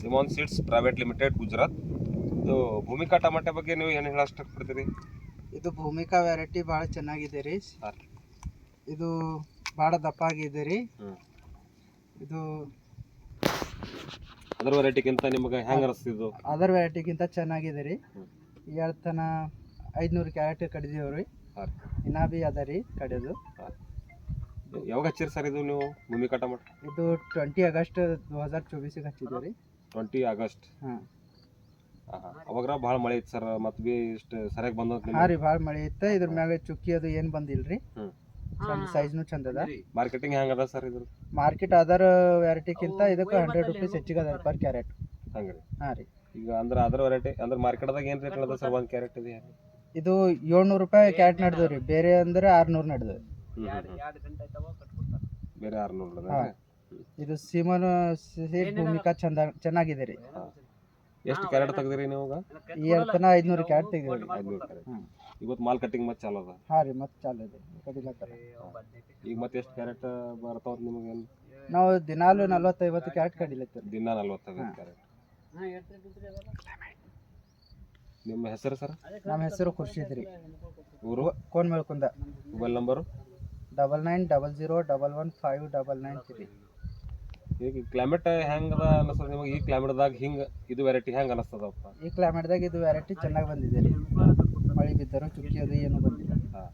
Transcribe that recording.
Simon seeds private limited Gujarat. ಇದು ಭೂಮಿಕಾ ಟಮಾಟೆ ಬಗ್ಗೆ ನೀವು ಏನು ಹೇಳೋ ಇಷ್ಟಪಡ್ತೀರಿ? ಇದು ಭೂಮಿಕಾ ವೆರೈಟಿ ಭಾಳ ಚೆನ್ನಾಗಿದೆ ರೀ. ಇದು ಭಾಳ ದಪ್ಪ ಆಗಿದೆ ರೀ. ಇದು ಅದರ್ ವೆರೈಟಿಗಿಂತ ನಿಮಗೆ ಹೆಂಗೆ ಅನಿಸ್ತಿದ್ದು? ಅದರ್ ವೆರೈಟಿಗಿಂತ ಚೆನ್ನಾಗಿದೆ ರೀ. ಹೇಳ್ತಾನ 500 ಕ್ಯಾರೆಟ್ ಕಡಿದೀವಿ ರೀ. ಇನ್ನೂ ಭೀ ಅದ ರೀ ಕಡಿಯೋದು. ಯಾವಾಗ ಹಚ್ಚಿರಿ ಸರ್ ಇದು ನೀವು ಭೂಮಿಕಾ ಟಮಾಟೆ? ಇದು 20 ಆಗಸ್ಟ್ 2024 ಹಚ್ಚಿದ್ದೀವಿ ರೀ. 20 ಆಗಸ್ಟ್. ಹಾಂ ಅವಾಗ ಭಾಳ ಮಳೆ ಇತ್ತು ಸರ್, ಮತ್ತೆ ಭೀ ಇಷ್ಟು ಸರಿಯಾಗಿ ಬಂದ? ಹಾಂ ರೀ, ಭಾಳ ಮಳೆ ಇತ್ತು. ಇದ್ರ ಮ್ಯಾಲೆ ಚುಕ್ಕಿ ಅದು ಏನು ಬಂದಿಲ್ಲ ರೀ. ಚಂದ ಸೈಜ್ನು ಚಂದ ಅದ. ಮಾರ್ಕೆಟಿಂಗ್ ಹೆಂಗೆ ಅದ ಸರ್ ಇದ್ರ? ಮಾರ್ಕೆಟ್ ಅದರ್ ವೆರೈಟಿಗಿಂತ ಇದಕ್ಕೆ 100 ರೂಪೀಸ್ ಹೆಚ್ಚಿಗೆ ಅದ ಪರ್ ಕ್ಯಾರೆಟ್. ಹಂಗೆ ರೀ? ಹಾಂ ರೀ. ಈಗ ಅಂದ್ರೆ ಅದರ್ ವೆರೈಟಿ ಅಂದ್ರೆ ಮಾರ್ಕೆಟ್ದಾಗ ಏನು ರೇಟ್ ನಡೆದ ಸರ್ ಒಂದು ಕ್ಯಾರೆಟ್ ಇದೆ? ಇದು 700 ರೂಪಾಯಿ ಕ್ಯಾರೆಟ್ ನಡೆದವು ರೀ. ಬೇರೆ ಅಂದ್ರೆ 600 ನಡೆದವು. ಬೇರೆ 600 ನಡೆದ. ಇದು ಸಿಮೋನ್ ಸೀಡ್ ಭೂಮಿಕಾ ಚೆನ್ನಾಗಿದೆ ರೀ. ಎಷ್ಟು ಕ್ಯಾರೆಟ್ ತೆಗ್ದಿರಿ ನೀವು? ಈ ಹೇಳ್ತಾನ 500 ಕ್ಯಾರೆಟ್ ತೆಗ್ದಿವಿ. 500 ಕ್ಯಾರೆಟ್. ಇವತ್ತು ಮಾಲ್ ಕಟ್ಟಿಂಗ್ ಮತ್ತೆ ಚಾಲು ಅದ? ಹಾಂ ರೀ, ಮತ್ತೆ ಚಾಲು ಇದೆ ಕಡಿಲತ್ತಾರ. ಈಗ ಮತ್ತೆ ಎಷ್ಟು ಕ್ಯಾರೆಟ್ ಬರ್ತಾವ ನಿಮಗೆ? ನಾವು ದಿನಾಲು 40-50 ಕ್ಯಾರೆಟ್ ಕಡಿಲತ್ತೀವಿ. ದಿನ 40-50 ಕ್ಯಾರೆಟ್. ನಿಮ್ಮ ಹೆಸರು ಸರ್? ನಮ್ಮ ಹೆಸರು ಖುರ್ಷಿದ್ ರೀ. ಊರು? ಕೋನ್ ಮೇಳ್ಕುಂದ. Mobile number? 9900015993. ಈಗ ಕ್ಲೈಮೇಟ್ ಹೆಂಗದ ಅನಿಸ್ತದ ನಿಮಗೆ? ಈ ಕ್ಲೈಮೇಟ್ದಾಗ ಹಿಂಗೆ ಇದು ವೆರೈಟಿ ಹೆಂಗೆ ಅನಿಸ್ತದಪ್ಪ? ಈ ಕ್ಲೈಮೇಟ್ದಾಗ ಇದು ವೆರೈಟಿ ಚೆನ್ನಾಗಿ ಬಂದಿದೆ ರೀ. ಮಳೆ ಬಿದ್ದರೂ ಚುಕ್ಕಿ ಅದು ಏನು ಬಂದಿಲ್ಲ. ಹಾಂ.